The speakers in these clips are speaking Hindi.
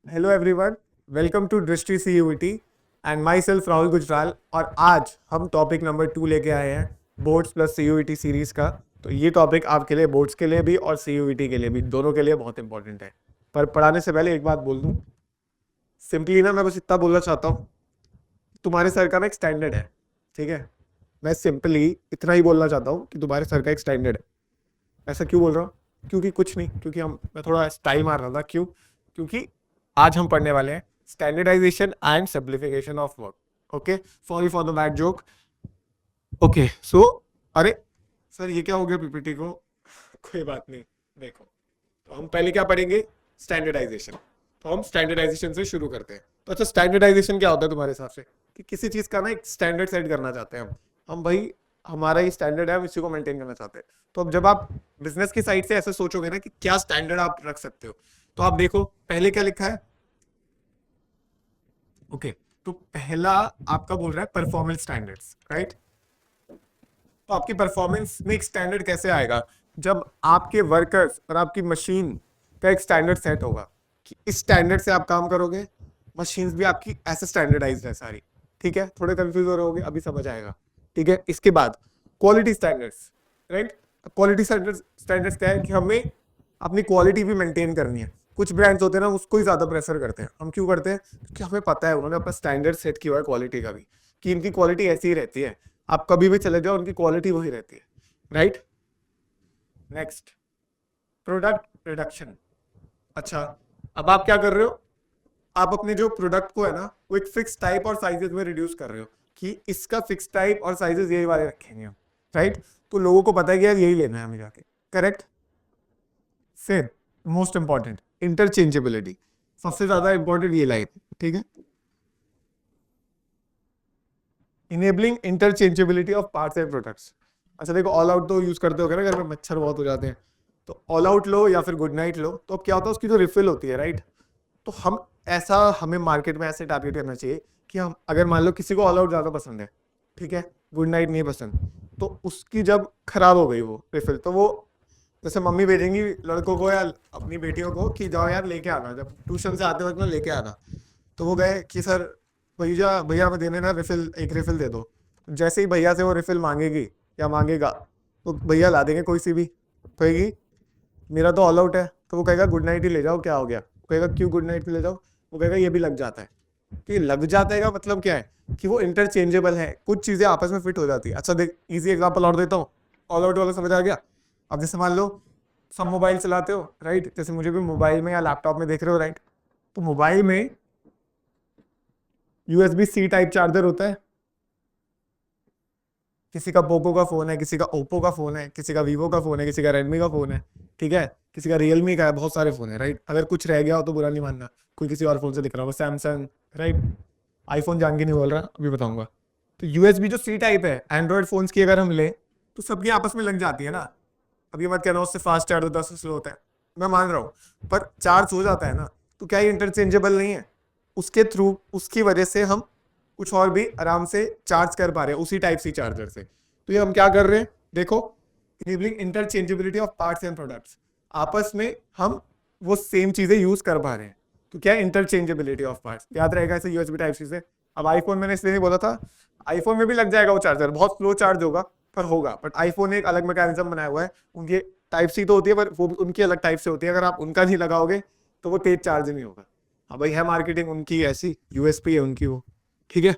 हेलो एवरीवन, वेलकम टू दृष्टि CUET and my self Rahul Gujral. और आज हम टॉपिक नंबर 2 लेके आए हैं बोर्ड्स प्लस सीयूईटी सीरीज का। तो ये टॉपिक आपके लिए बोर्ड्स के लिए भी और सीयूईटी के लिए भी, दोनों के लिए बहुत इंपॉर्टेंट है। पर पढ़ाने से पहले एक बात बोल दूं, सिंपली ना मैं बस इतना बोलना चाहता हूँ, तुम्हारे सर का ना एक स्टैंडर्ड है, ठीक है। मैं सिंपली इतना ही बोलना चाहता हूँ कि तुम्हारे सर का एक स्टैंडर्ड है। ऐसा क्यों बोल रहा हूँ? क्योंकि कुछ नहीं, क्योंकि मैं थोड़ा स्टाइल मार रहा था। क्यों? क्योंकि आज हम पढ़ने वाले हैं standardization and simplification of work. Okay, sorry for the bad joke. Okay so, अरे सर ये क्या हो गया पीपीटी को? कोई बात नहीं, देखो, तो हम पहले क्या पढ़ेंगे? स्टैंडर्डाइजेशन। तो हम स्टैंडर्डाइजेशन से शुरू करते हैं। तो अच्छा, स्टैंडर्डाइजेशन क्या होता है तुम्हारे हिसाब से? कि किसी चीज का ना एक स्टैंडर्ड सेट करना चाहते हैं हम भाई, हमारा ये स्टैंडर्ड है, हम इसी को मेंटेन करना चाहते हैं। तो अब जब आप बिजनेस की साइड से ऐसे सोचोगे ना कि क्या स्टैंडर्ड आप रख सकते हो, तो आप देखो पहले क्या लिखा है। ओके, तो पहला आपका बोल रहा है परफॉर्मेंस स्टैंडर्ड्स, राइट। तो आपकी परफॉर्मेंस में एक स्टैंडर्ड कैसे आएगा? जब आपके वर्कर्स और आपकी मशीन का एक स्टैंडर्ड सेट होगा कि इस स्टैंडर्ड से आप काम करोगे। मशीन्स भी आपकी ऐसे स्टैंडर्डाइज्ड है सारी, ठीक है। थोड़े कंफ्यूज हो रहे होगे, अभी समझ आएगा, ठीक है। इसके बाद quality standards, right. Quality standards क्या है कि हमें अपनी क्वालिटी भी मेंटेन करनी है। कुछ ब्रांड्स होते हैं ना, उसको ही ज्यादा प्रेफर करते हैं। हम क्यों करते हैं? क्योंकि हमें पता है उन्होंने अपना स्टैंडर्ड सेट किया हुआ है क्वालिटी का भी, कि इनकी क्वालिटी ऐसी ही रहती है। आप कभी भी चले जाओ, उनकी क्वालिटी वही रहती है, राइट। Next, product reduction. अच्छा, अब आप क्या कर रहे हो? आप अपने जो प्रोडक्ट को है ना, वो एक फिक्स टाइप और साइजेस में रिड्यूस कर रहे हो कि इसका फिक्स टाइप और साइजेस यही वाले रखेंगे हम, राइट। तो लोगों को पता है कि यार यही लेना है हमें जाके, करेक्ट। फिर मोस्ट इंपॉर्टेंट, इंटरचेंजेबिलिटी। सबसे ज्यादा इंपॉर्टेंट ये लाइन, ठीक है। Enabling interchangeability of parts and products. अच्छा देखो, ऑल आउट तो यूज करते हो ना घर में, मच्छर बहुत हो जाते हैं। तो ऑल आउट लो या फिर गुड नाइट लो, तो अब क्या होता है, उसकी जो रिफिल होती है, राइट। तो हमें मार्केट में ऐसे टारगेट करना चाहिए कि हम, अगर मान लो किसी को ऑल आउट ज्यादा पसंद है, ठीक है, गुड नाइट नहीं पसंद, तो उसकी जब खराब हो गई वो रिफिल, तो वो जैसे मम्मी भेजेंगी लड़कों को या अपनी बेटियों को कि जाओ यार लेके आना, जब ट्यूशन से आते वक्त ना लेके आना। तो वो गए कि सर भैया भैया हमें देने ना रिफिल, एक रिफिल दे दो। जैसे ही भैया से वो रिफिल मांगेगी या मांगेगा, तो भैया ला देंगे कोई सी भी। कहेगी मेरा तो ऑल आउट है, तो वो कहेगा गुड नाइट ही ले जाओ, क्या हो गया? वो कहेगा क्यों गुड नाइट ले जाओ? वो कहेगा ये भी लग जाता है। तो ये लग जाता है का मतलब क्या है? कि वो इंटरचेंजेबल है, कुछ चीजें आपस में फिट हो जाती है। अच्छा देख, इजी एग्जांपल और देता हूँ, ऑल आउट वाला समझ आ गया। अब जैसे मान लो सब मोबाइल चलाते हो, राइट। जैसे मुझे भी मोबाइल में या लैपटॉप में देख रहे हो, राइट। तो मोबाइल में यूएसबी सी टाइप चार्जर होता है। किसी का पोको का फोन है, किसी का ओप्पो का फोन है, किसी का वीवो का फोन है, किसी का रेडमी का फोन है, ठीक है, किसी का रियलमी का है। बहुत सारे फोन है, राइट। अगर कुछ रह गया हो तो बुरा नहीं मानना, कोई किसी और फोन से दिख रहा होगा, सैमसंग, राइट। आईफोन जान के नहीं बोल रहा, अभी बताऊंगा। तो यूएसबी जो सी टाइप है एंड्रॉइड फोन्स की अगर हम ले, तो सबकी आपस में लग जाती है ना। अब ये मत कहना उससे फास्ट चार्ज होता है, उससे स्लो होता है, मैं मान रहा हूँ, पर चार्ज हो जाता है ना। तो क्या ये इंटरचेंजेबल नहीं है? उसके थ्रू, उसकी वजह से हम कुछ और भी आराम से चार्ज कर पा रहे हैं उसी टाइप सी चार्जर से। तो ये हम क्या कर रहे हैं, देखो, enabling interchangeability of parts and products. आपस में हम वो सेम चीजें यूज कर पा रहे हैं। तो क्या है? Interchangeability of parts. याद रहेगा ऐसे यूएसबी टाइप सी से। अब आईफोन मैंने इसलिए नहीं बोला था, आईफोन में भी लग जाएगा वो चार्जर, बहुत स्लो चार्ज होगा पर होगा। बट आईफोन ने एक अलग मैकेनिज्म बनाया हुआ है, उनकी टाइप सी तो होती है पर वो उनकी अलग टाइप से होती है। अगर आप उनका नहीं लगाओगे तो वो तेज चार्ज नहीं होगा। हाँ भाई, है मार्केटिंग उनकी ऐसी, यूएसपी है उनकी वो, ठीक है।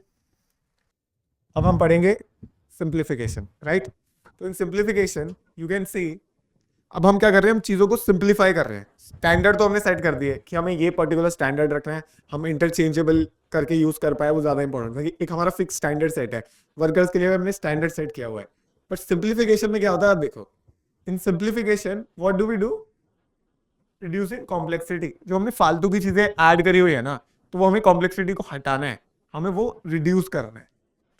अब हम पढ़ेंगे सिंप्लीफिकेशन, राइट। तो इन सिंप्लीफिकेशन यू कैन सी, अब हम क्या कर रहे हैं, हम चीजों को सिंप्लीफाई कर रहे हैं। स्टैंडर्ड तो हमने सेट कर दिए कि हमें ये पर्टिकुलर स्टैंडर्ड रखना है, हम इंटरचेंजेबल करके यूज कर पाए, वो ज्यादा इंपॉर्टेंट है। एक हमारा फिक्स स्टैंडर्ड सेट है, वर्कर्स के लिए हमने स्टैंडर्ड सेट किया हुआ है। बट सिंप्लीफिकेशन में क्या होता है, आप देखो, in simplification what do we do? Reducing complexity. जो हमने फालतू की चीजें ऐड करी हुई है ना, तो वो हमें कॉम्प्लेक्सिटी को हटाना है, हमें वो रिड्यूस करना है,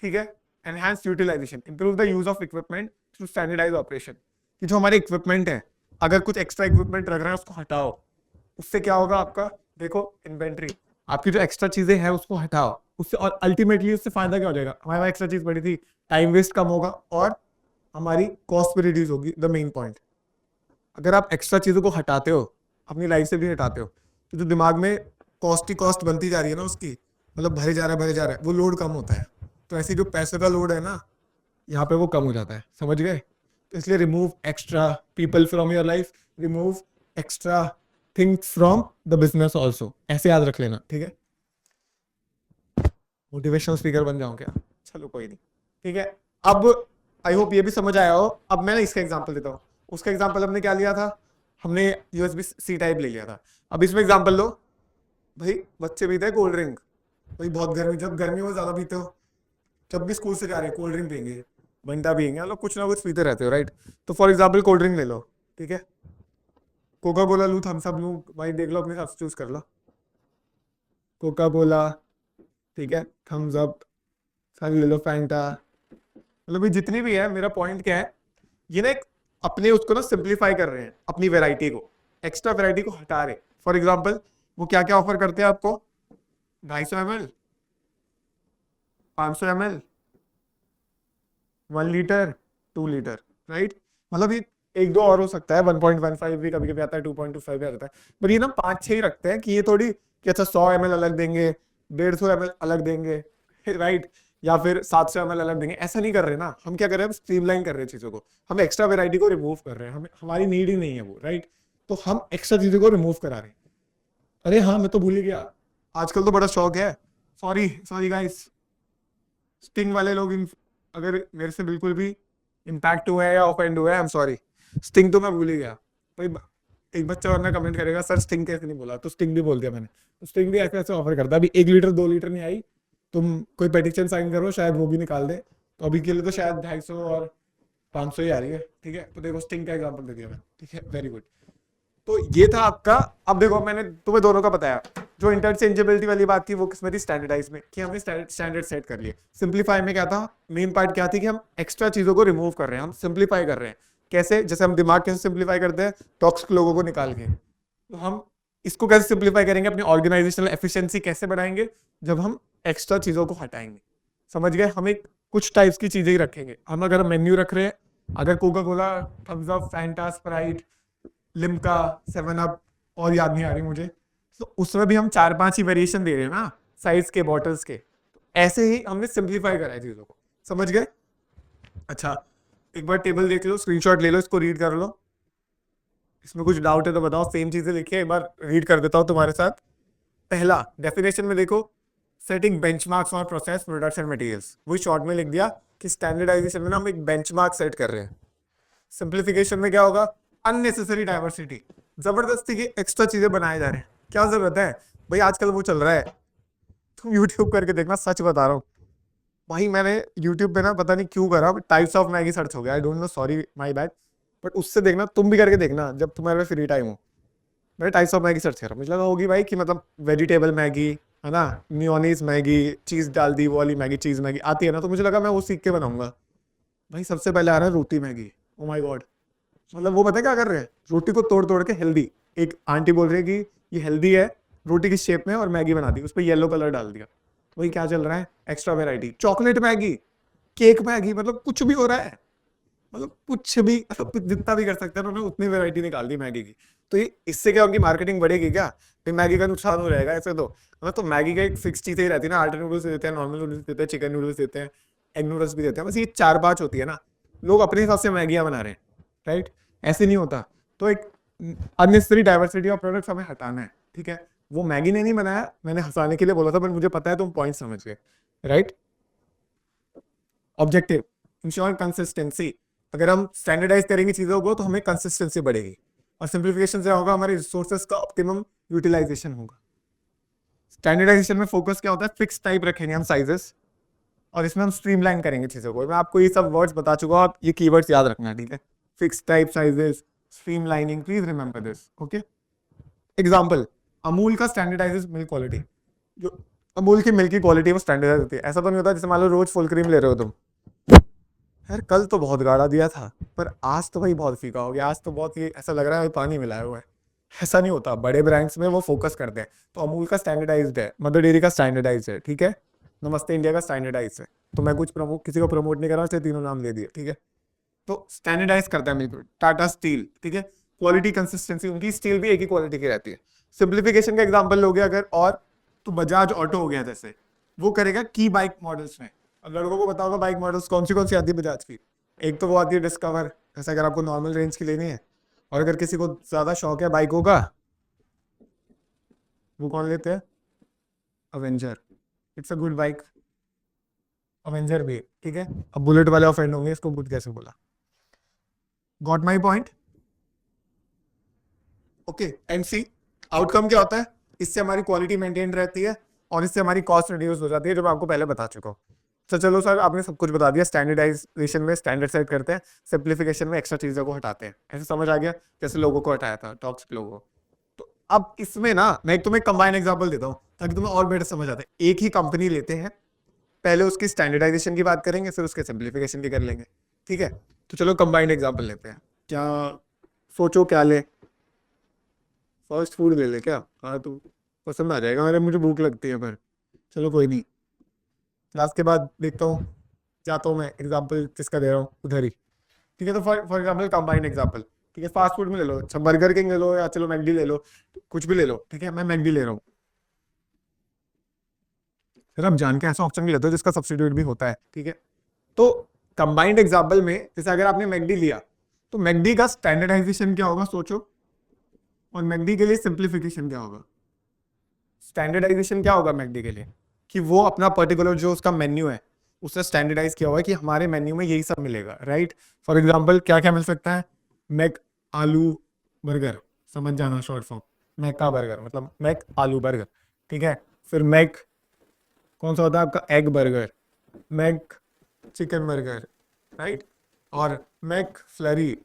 ठीक है। Enhance utilization, improve the use of equipment through standardize operation. कि जो हमारे इक्विपमेंट है, अगर कुछ एक्स्ट्रा इक्विपमेंट रख रहे हैं उसको हटाओ। उससे क्या होगा आपका? देखो, इन्वेंट्री, आपकी जो एक्स्ट्रा चीजें हैं उसको हटाओ, उससे और अल्टीमेटली उससे फायदा क्या हो जाएगा? हमारे पास एक्स्ट्रा चीज पड़ी थी, टाइम वेस्ट कम होगा और हमारी कॉस्ट भी रिड्यूस होगी। द मेन पॉइंट, अगर आप एक्स्ट्रा चीजों को हटाते हो, अपनी लाइफ से भी हटाते हो, तो जो दिमाग में कॉस्ट की कॉस्ट बनती जा रही है ना उसकी, मतलब भरे जा रहा है भरे जा रहा है, वो लोड कम होता है। तो ऐसे जो पैसे का लोड है ना, यहाँ पे वो कम हो जाता है, समझ गए? तो इसलिए remove extra people from your life, remove extra things from the business also, ऐसे याद रख लेना, ठीक है? मोटिवेशनल स्पीकर बन जाऊं क्या? चलो कोई नहीं, ठीक है। अब आई होप ये भी समझ आया हो। अब मैं ना इसका एग्जांपल देता हूँ। उसका एग्जांपल हमने क्या लिया था? हमने यूएसबी सी टाइप ले लिया था। अब इसमें एग्जांपल लो, भाई बच्चे पीते हैं कोल्ड ड्रिंक, भाई बहुत गर्मी, जब गर्मी में ज्यादा पीते हो, जब भी स्कूल से जा रहे हैं कोल्ड ड्रिंक पियेंगे, बंटा पियेंगे, मतलब कुछ ना कुछ पीते रहते हो, राइट? तो फॉर एग्जाम्पल कोल्ड ड्रिंक ले लो, ठीक है? कोका कोला लू, थम्स अप लू, भाई देख लो अपने हिसाब से चूज कर लो। कोका कोला, ठीक है, थम्स अप, सारी ले लो, फैंटा, मतलब ये जितनी भी है। मेरा पॉइंट क्या है, ये ना एक अपने उसको ना सिंप्लीफाई कर रहे हैं, अपनी वैरायटी को, एक्स्ट्रा वैरायटी को हटा रहे। फॉर एग्जाम्पल वो क्या क्या ऑफर करते हैं आपको? 250 ml, 500 ml, 1 litre, 2 litre, right? मतलब ये एक दो और हो सकता है, 1.15 भी कभी कभी आता है, 2.25 भी आता है, पर ये ना 5-6 ही रखते हैं कि ये थोड़ी कि अच्छा 100 ml अलग देंगे, 150 ml अलग देंगे, राइट? या फिर 700 ml अलग देंगे, ऐसा नहीं कर रहे ना। हम क्या कर रहे हैं, स्ट्रीमलाइन कर रहे हैं चीजों को, हम एक्स्ट्रा वेराइटी को रिमूव कर रहे हैं, हमें हमारी नीड ही नहीं है वो, राइट? तो हम एक्स्ट्रा चीजों को रिमूव करा रहे हैं। अरे हाँ, मैं तो भूल ही गया, आजकल तो बड़ा शौक है, सॉरी सॉरी गाइस, स्टिंग वाले लोग अगर मेरे से बिल्कुल भी इम्पैक्ट हुआ है या ऑफेंड हुआ है, आई एम सॉरी। स्टिंग तो मैं भूल ही गया भाई। एक बच्चा वरना कमेंट करेगा सर स्टिंग कैसे नहीं बोला, तो स्टिंग भी बोल दिया मैंने। तो स्टिंग भी ऐसे ऐसे ऑफर करता है, अभी 1 लीटर 2 लीटर नहीं आई, तुम कोई पेटिशन साइन करो, शायद वो भी निकाल दे। तो अभी के लिए तो शायद 250 और 500 ही आ रही है, ठीक है? तो देखो स्टिंग का एग्जाम्पल दे दिया मैं, ठीक है, वेरी गुड। तो ये था आपका। अब देखो मैंने तुम्हें दोनों का बताया। जो इंटरचेंजेबिलिटी वाली बात थी वो किसमें थी? स्टैंडर्डाइज में, कि हमने स्टैंडर्ड सेट कर लिए। सिंप्लीफाई में क्या था? मेन पार्ट क्या थी कि हम एक्स्ट्रा चीजों को रिमूव कर रहे हैं, हम सिंप्लीफाई कर रहे हैं। कैसे? जैसे हम दिमाग कैसे सिंप्लीफाई करते हैं, टॉक्सिक लोगों को निकाल के। तो हम इसको कैसे सिंप्लीफाई करेंगे? अपनी ऑर्गेनाइजेशनल एफिशिएंसी कैसे बढ़ाएंगे? जब हम एक्स्ट्रा चीजों को हटाएंगे, समझ गए? हम एक कुछ टाइप्स की चीजें ही रखेंगे। हम अगर मेन्यू रख रहे हैं, अगर Coca Cola, Thums Up, Fanta, Sprite, Limca, 7 up, और याद नहीं आ रही मुझे, तो उसमें भी हम 4-5 ही वेरिएशन दे रहे हैं ना, साइज के, बॉटल्स के। तो ऐसे ही हमने सिंप्लीफाई करा है चीजों को, समझ गए? अच्छा, एक बार टेबल देख लो, स्क्रीनशॉट ले लो, इसको रीड कर लो। इसमें कुछ डाउट है तो बताओ, सेम चीजें लिखी है, एक बार रीड कर देता हूँ तुम्हारे साथ। पहला डेफिनेशन में देखो, setting benchmarks for process, products and materials, वो शॉर्ट में लिख दिया कि स्टैंडर्डाइजेशन में ना हम एक बेंचमार्क सेट कर रहे हैं। सिंप्लीफिकेशन में क्या होगा? अननेसेसरी डाइवर्सिटी, जबरदस्ती की एक्स्ट्रा चीजें बनाए जा रहे हैं, क्या जरूरत है भाई? आजकल वो चल रहा है, तुम यूट्यूब करके देखना, सच बता रहा हूँ भाई। मैंने यूट्यूब पे ना पता नहीं क्यों करा, टाइप्स ऑफ मैगी सर्च हो गया, I don't know, sorry my bad, but उससे देखना, तुम भी करके देखना जब तुम्हारे फ्री टाइम हो। मैंने टाइप्स ऑफ मैगी सर्च करा, मुझे लगा होगी भाई कि मतलब वेजिटेबल मैगी है ना, मियोनीज मैगी, चीज डाल दी वो वाली मैगी, चीज मैगी आती है ना, तो मुझे लगा मैं वो सीख के बनाऊंगा। भाई सबसे पहले आ रहा है रोटी मैगी, ओ माय गॉड। मतलब वो पता है क्या कर रहे हैं? रोटी को तोड़ तोड़ के हेल्दी, एक आंटी बोल रही है कि ये हेल्दी है, रोटी की शेप में, और मैगी बना दी, उस पर येलो कलर डाल दिया। तो वही क्या चल रहा है? Extra variety, chocolate Maggi, cake Maggi, मतलब कुछ भी हो रहा है, मतलब कुछ भी, मतलब जितना भी कर सकते हैं उन्होंने उतनी वेराइटी निकाल दी मैगी की। तो ये इससे क्या, उनकी मार्केटिंग बढ़ेगी क्या? फिर मैगी का नुकसान हो जाएगा ऐसे तो। मतलब तो मैगी का एक फिक्स चीज ही रहती है ना, आटे नूडल्स देते हैं, नॉर्मल नूडल्स देते हैं, चिकन नूडल्स देते हैं, एग नूडल्स भी देते हैं, बस ये 4-5 होती है ना। लोग अपने हिसाब से मैगियां बना रहे हैं, राइट? ऐसे नहीं होता। तो एक अननेसेसरी डाइवर्सिटी ऑफ प्रोडक्ट्स हमें हटाना है, ठीक है? वो मैगी ने नहीं बनाया, मैंने हंसाने के लिए बोला था, बट मुझे पता है तुम पॉइंट समझ गए, राइट? Objective, ensure consistency. अगर हम स्टैंडर्डाइज करेंगे चीजों को तो हमें कंसिस्टेंसी बढ़ेगी, और सिंप्लीफिकेशन से होगा हमारे रिसोर्सेज का ऑप्टिमम यूटिलाइजेशन होगा। स्टैंडर्डाइजेशन में फोकस क्या होता है? फिक्स टाइप रखेंगे हम साइजेस, और इसमें हम स्ट्रीमलाइन करेंगे चीजों को। मैं आपको ये सब वर्ड्स बता चुका हूँ, आप ये कीवर्ड्स याद रखना, ठीक है? Fix type, sizes, streamlining, please remember this, okay? Example, Amul का स्टैंडर्डाइज मिल्क क्वालिटी। जो अमूल की मिल्क की क्वालिटी वो स्टैंडर्डाइज होती है। ऐसा तो नहीं होता जैसे मान लो रोज फुल क्रीम ले रहे हो तुम, यार कल तो बहुत गाढ़ा दिया था, पर आज तो भाई बहुत फीका हो गया, आज तो बहुत ये ऐसा लग रहा है पानी मिलाया हुआ है। ऐसा नहीं होता, बड़े ब्रांड्स में वो फोकस करते हैं। तो अमूल का स्टैंडर्डाइज्ड है, मदर डेयरी का स्टैंडर्डाइज्ड है, ठीक है? नमस्ते इंडिया का स्टैंडर्डाइज्ड है। तो मैं कुछ किसी को प्रमोट नहीं कर रहा, इसलिए तीनों नाम ले दिए, ठीक है? तो स्टैंडर्डाइज करता है मिल्क। टाटा स्टील, ठीक है, क्वालिटी कंसिस्टेंसी, उनकी स्टील भी एक ही क्वालिटी की रहती है। सिंप्लीफिकेशन का एग्जांपल लोगे अगर, और तो बजाज ऑटो हो गया, जैसे वो करेगा की बाइक मॉडल्स में। अब लड़कों को बताओगे बाइक मॉडल्स कौन सी आती है बजाज की? एक तो वो आती है डिस्कवर, जैसे अगर आपको नॉर्मल रेंज की लेनी है, और अगर किसी को ज्यादा शौक है बाइकों का, वो कौन लेते हैं? Avenger. It's a good bike, Avenger भी, ठीक है। अब बुलेट वाले ऑफेंड होंगे, इसको बुट कैसे बोला? Got my point? Okay, and C outcome क्या होता है? इससे हमारी क्वालिटी मेंटेन रहती है और इससे हमारी कॉस्ट रिड्यूस हो जाती है, जो मैं आपको पहले बता चुका हूँ। तो चलो सर, आपने सब कुछ बता दिया। स्टैंडर्डाइजेशन में स्टैंडर्ड सेट करते हैं, सिंप्लीफिकेशन में एक्स्ट्रा चीजों को हटाते हैं। ऐसे समझ आ गया? जैसे लोगों को हटाया था, टॉक्सिक लोगों को। तो अब इसमें ना मैं एक तुम्हें कंबाइन एग्जांपल देता हूँ ताकि तुम्हें और बेटर समझ आते है। एक ही कंपनी लेते हैं, पहले उसकी स्टैंडर्डाइजेशन की बात करेंगे, फिर उसके सिंप्लीफिकेशन की कर लेंगे, ठीक है। तो चलो कंबाइंड एग्जांपल लेते हैं। क्या सोचो, क्या ले? फास्ट फूड ले ले क्या? हाँ, तो पसंद आ जाएगा मेरे, मुझे भूख लगती है, पर चलो कोई नहीं। क्लास के बाद देखता हूँ, जाता हूँ मैं, एग्जाम्पल जिसका दे रहा हूँ उधर ही, ठीक है। तो फॉर एग्जाम्पल कंबाइंड एग्जाम्पल, ठीक है। फास्ट फूड में ले लो, अच्छा बर्गर किंग ले लो, या चलो मैकडी ले लो, कुछ भी ले लो, ठीक है। मैं मैकडी ले रहा हूँ। फिर आप जान के ऐसा ऑप्शन भी लेते हो जिसका सब्स्टिट्यूट भी होता है, ठीक है। तो कंबाइंड एग्जाम्पल में जैसे अगर आपने मैकडी लिया, तो मैकडी का स्टैंडर्डाइजेशन क्या होगा सोचो, और मैकडी के लिए सिंप्लीफिकेशन क्या होगा? स्टैंडर्डाइजेशन क्या होगा मैकडी के लिए? कि वो अपना पर्टिकुलर जो उसका मेन्यू है उससे स्टैंडर्डाइज किया हुआ है कि हमारे मेन्यू में यही सब मिलेगा, राइट। फॉर एग्जांपल क्या क्या मिल सकता है? मैक आलू बर्गर, समझ जाना शॉर्ट फॉर्म, मैक का बर्गर मतलब मैक आलू बर्गर, ठीक है। फिर मैक कौन सा होता है आपका? Egg burger, Mc chicken burger, right. और मैक फ्लरी,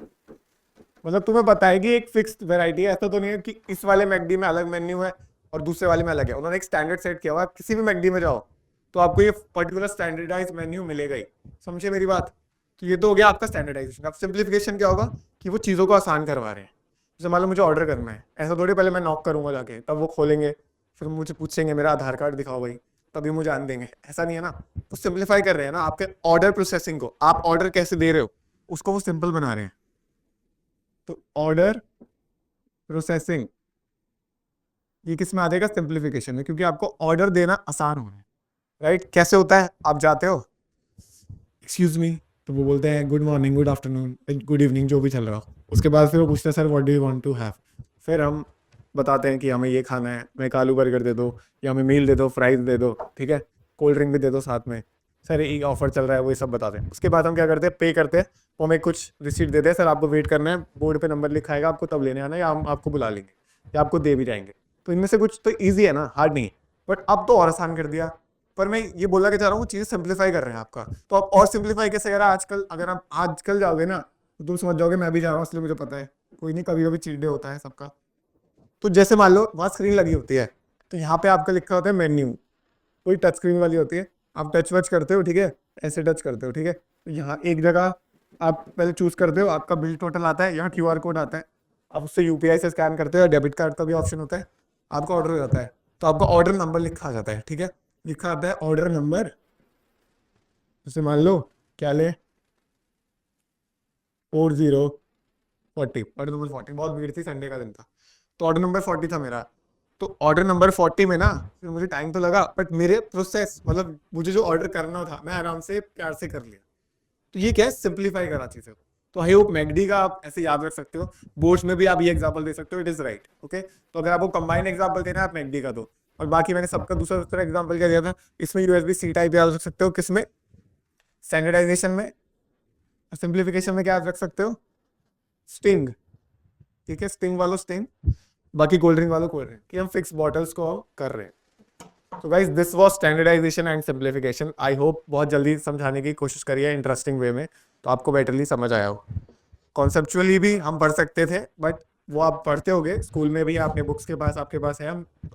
मतलब तुम्हें पता है कि एक फिक्स्ड वैरायटी है। ऐसा तो नहीं है कि इस वाले मैकडी में अलग मेन्यू है और दूसरे वाले में अलग है। उन्होंने एक स्टैंडर्ड सेट किया हुआ है। किसी भी मैकडी में जाओ तो आपको ये पर्टिकुलर स्टैंडर्डाइज मेन्यू मिलेगा ही। समझे मेरी बात? तो ये तो हो गया आपका स्टैंडर्डाइजेशन। अब सिंप्लीफिकेशन क्या होगा कि वो चीज़ों को आसान करवा रहे हैं। जैसे मान लो मुझे ऑर्डर करना है, ऐसा थोड़ी पहले मैं नॉक करूंगा जाके, तब वो खोलेंगे, फिर मुझे पूछेंगे मेरा आधार कार्ड दिखाओ भाई, तभी मुझे जान देंगे। ऐसा नहीं है ना। तो सिंप्लीफाई कर रहे हैं ना आपके ऑर्डर प्रोसेसिंग को। आप ऑर्डर कैसे दे रहे हो उसको वो सिंपल बना रहे हैं। तो ऑर्डर प्रोसेसिंग ये किस में आ जाएगा? सिंप्लीफिकेशन में, क्योंकि आपको ऑर्डर देना आसान हो रहा है, राइट। कैसे होता है? आप जाते हो, एक्सक्यूज मी, तो वो बोलते हैं good morning, good afternoon, good evening, जो भी चल रहा हो। उसके बाद फिर वो पूछते हैं sir what do you want to have. फिर हम बताते हैं कि हमें ये खाना है, मैं एक आलू बर्गर दे दो, या हमें मील दे दो, फ्राइज दे दो, ठीक है, कोल्ड ड्रिंक भी दे दो साथ में, सर ये ऑफर चल रहा है, वो ये सब बताते हैं। उसके बाद हम क्या करते हैं? पे करते हैं, वो हमें कुछ रिसीट देते हैं, सर आपको वेट करना है, बोर्ड पे नंबर लिखा आएगा, आपको तब लेने आना है, या हम आपको बुला लेंगे, या आपको दे भी जाएंगे। तो इनमें से कुछ तो ईजी है ना, हार्ड नहीं है। बट अब तो और आसान कर दिया। पर मैं ये बोलना के चाह रहा हूँ, चीजें सिंप्लीफाई कर रहे हैं आपका। तो आप और सिंप्लीफाई कैसे करा? आजकल अगर आप आजकल जाओगे ना तो तुम समझ जाओगे मैं भी जा रहा हूँ, इसलिए मुझे पता है। कोई नहीं, कभी कभी चीट डे होता है सबका। तो जैसे मान लो वहाँ स्क्रीन लगी होती है, तो यहाँ पे आपका लिखा होता है मेन्यू, कोई टच स्क्रीन वाली होती है, आप टच वच करते हो, ठीक है, ऐसे टच करते हो, ठीक है। तो यहाँ एक जगह आप पहले चूज करते हो, आपका बिल टोटल आता है, यहाँ क्यूआर कोड आता है, आप उससे यूपीआई से स्कैन करते हो, डेबिट कार्ड का भी ऑप्शन होता है, आपका ऑर्डर हो जाता है। तो आपका ऑर्डर नंबर लिखा आ जाता है, ठीक है, लिखा आता है ऑर्डर नंबर। जैसे मान लो क्या ले, 4040, ऑर्डर नंबर 40, बहुत भीड़ थी, संडे का दिन था, तो ऑर्डर नंबर 40 था मेरा। तो ऑर्डर नंबर 40 में ना फिर मुझे टाइम तो लगा, बट मेरे प्रोसेस मतलब मुझे जो ऑर्डर करना था मैं आराम से प्यार से कर लिया। तो ये क्या है? सिंप्लीफाई करा चीजें। तो आई होप मैकडी का आप ऐसे याद रख सकते हो, बोर्ड्स में भी आप ये एग्जांपल दे सकते हो, इट इज राइट, ओके। तो अगर आपको कंबाइंड एग्जांपल देना है आप मैकडी का दो, और बाकी मैंने सबका दूसरा दूसरा एग्जांपल क्या दिया था, इसमें यूएसबी सी टाइप याद रख सकते हो, किसमें? स्टैंडर्डाइजेशन में। सिंप्लीफिकेशन में क्या याद रख सकते हो? स्टिंग, ठीक है, स्टिंग वालों स्टिंग, बाकी कोल्ड ड्रिंक वालों कोल्ड ड्रिंक, कि हम फिक्स बॉटल्स को हम कर रहे हैं। तो guys this was standardization and simplification. I hope बहुत जल्दी समझाने की कोशिश करिए इंटरेस्टिंग वे में, तो आपको बेटरली समझ आया हो। कॉन्सेप्चुअली भी हम पढ़ सकते थे, बट वो आप पढ़ते होगे स्कूल में भी, आपने बुक्स के पास आपके पास है,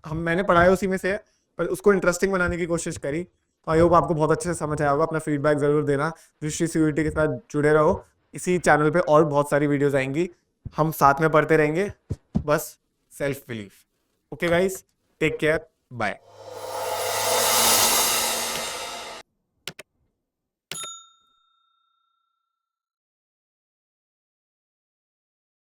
हम मैंने पढ़ाया उसी में से है, पर उसको इंटरेस्टिंग बनाने की कोशिश करी। तो आई होप आपको बहुत अच्छे से समझ आया होगा। अपना फीडबैक जरूर देना। दृष्टि सीयूईटी के साथ जुड़े रहो, इसी चैनल पे और बहुत सारी वीडियोस आएंगी, हम साथ में पढ़ते रहेंगे। बस self belief. Okay guys, take care, bye.